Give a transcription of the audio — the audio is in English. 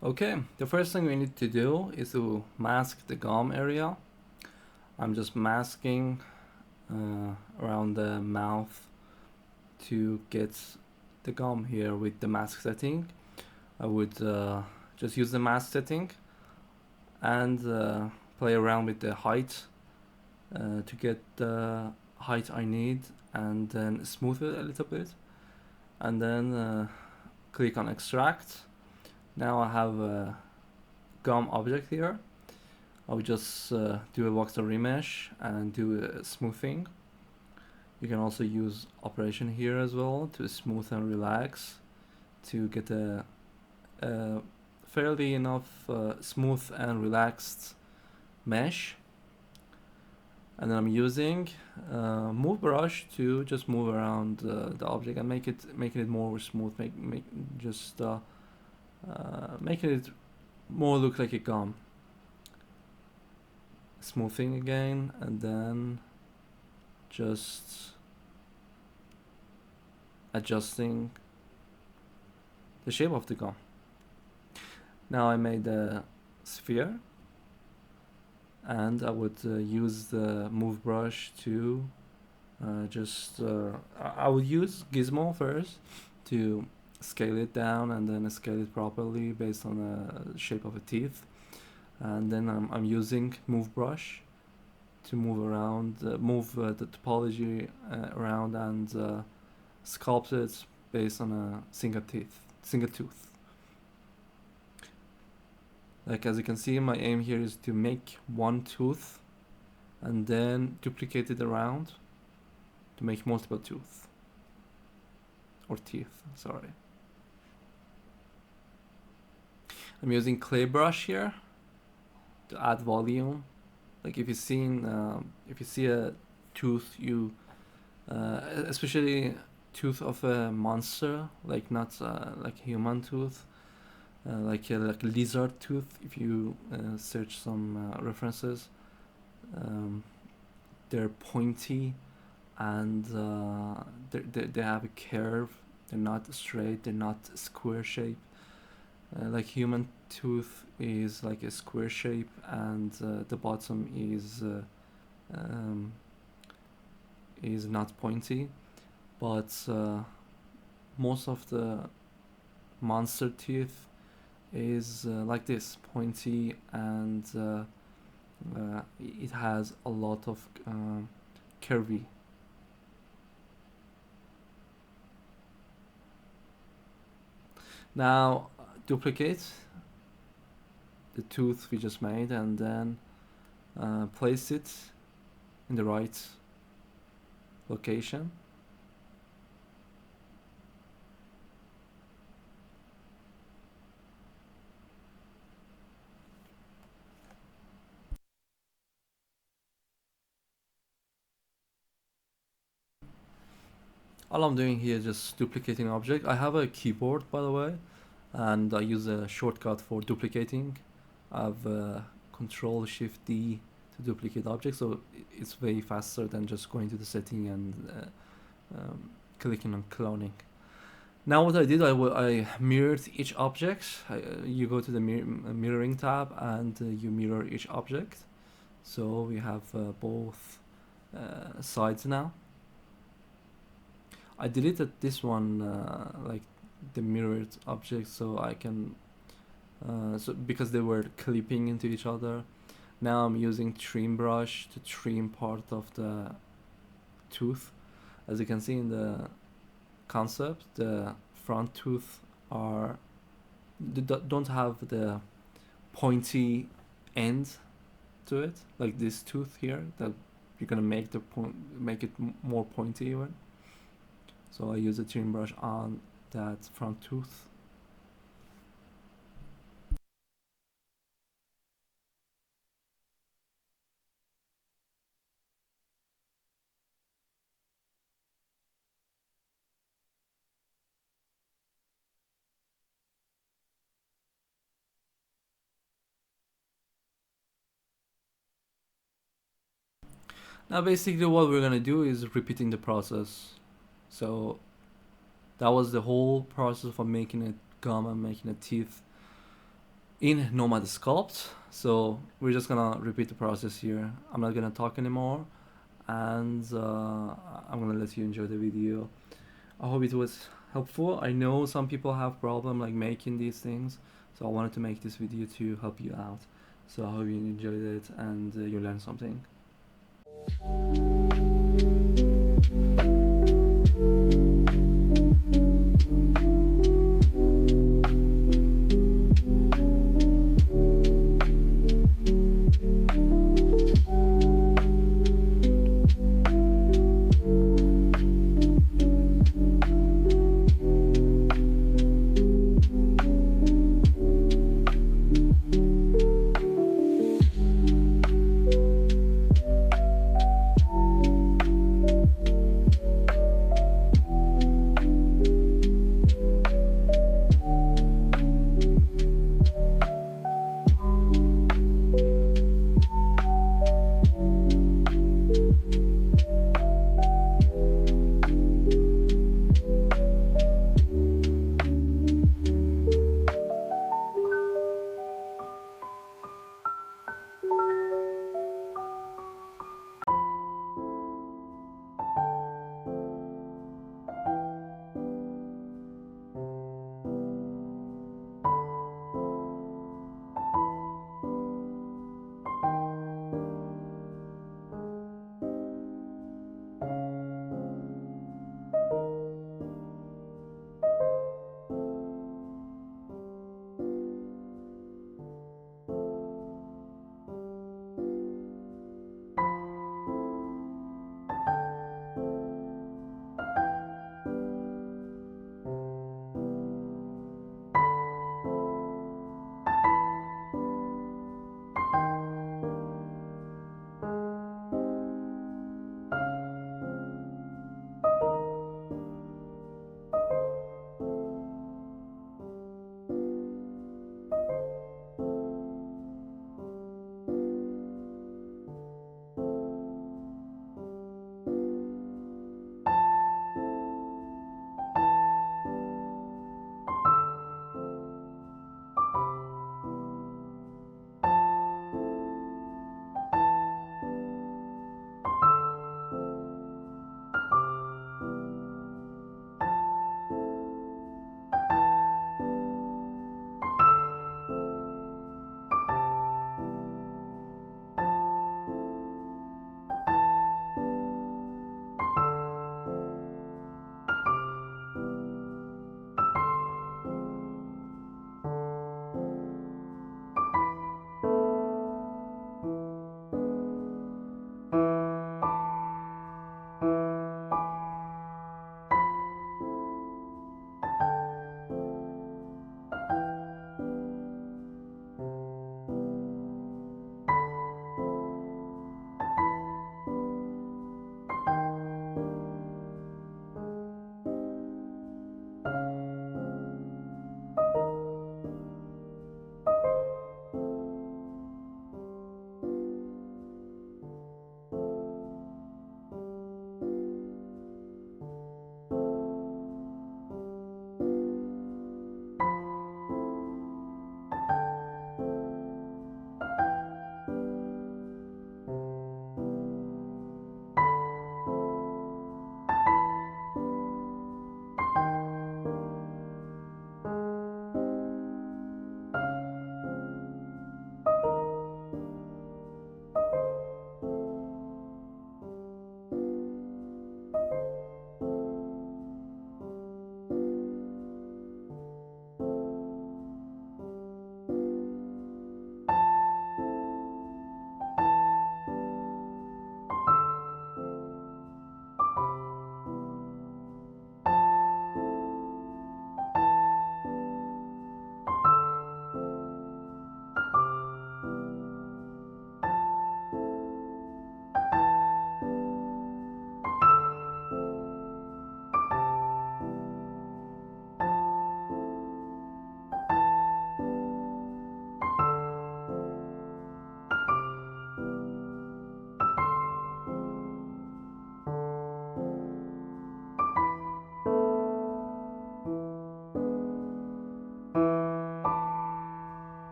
Okay, the first thing we need to do is to mask the gum area. I'm just masking around the mouth to get the gum here with the mask setting. I would just use the mask setting and play around with the height to get the height I need, and then smooth it a little bit, and then click on extract. Now I have a gum object here. I would just do a voxel remesh and do a smoothing. You can also use operation here as well to smooth and relax to get a fairly enough smooth and relaxed mesh. And then I'm using move brush to just move around the object and making it more smooth, just making it more look like a gum. Smoothing again, and then just adjusting the shape of the gum. Now I made a sphere, and I would use the move brush to I would use Gizmo first to scale it down and then scale it properly based on the shape of the teeth, and then I'm using move brush to move around, move the topology around and sculpt it based on a single tooth. Like as you can see, my aim here is to make one tooth and then duplicate it around to make multiple tooth or teeth. Sorry. I'm using clay brush here to add volume. Like if you see a tooth, especially tooth of a monster, like not like human tooth, like a lizard tooth. If you search some references, they're pointy and they have a curve. They're not straight. They're not square shape. Like human tooth is like a square shape, and the bottom is not pointy. But most of the monster teeth is like this, pointy, and it has a lot of curvy. Now duplicate the tooth we just made and then place it in the right location. All I'm doing here is just duplicating object. I have a keyboard, by the way, and I use a shortcut for duplicating. I have Control Shift D to duplicate objects, so it's way faster than just going to the setting and clicking on cloning. Now what I did, I mirrored each object. You go to the mirroring tab and you mirror each object. So we have both sides now. I deleted this one, like the mirrored object, so I can, because they were clipping into each other. Now I'm using trim brush to trim part of the tooth. As you can see in the concept, the front tooth don't have the pointy end to it, like this tooth here, that you're gonna make it more pointy even. So I use a trim brush on that front tooth. Now basically what we're gonna do is repeating the process. So that was the whole process for making a gum and making a teeth. in Nomad Sculpt. So we're just gonna repeat the process here. I'm not gonna talk anymore, and I'm gonna let you enjoy the video. I hope it was helpful. I know some people have problem like making these things, so I wanted to make this video to help you out. So I hope you enjoyed it and you learned something.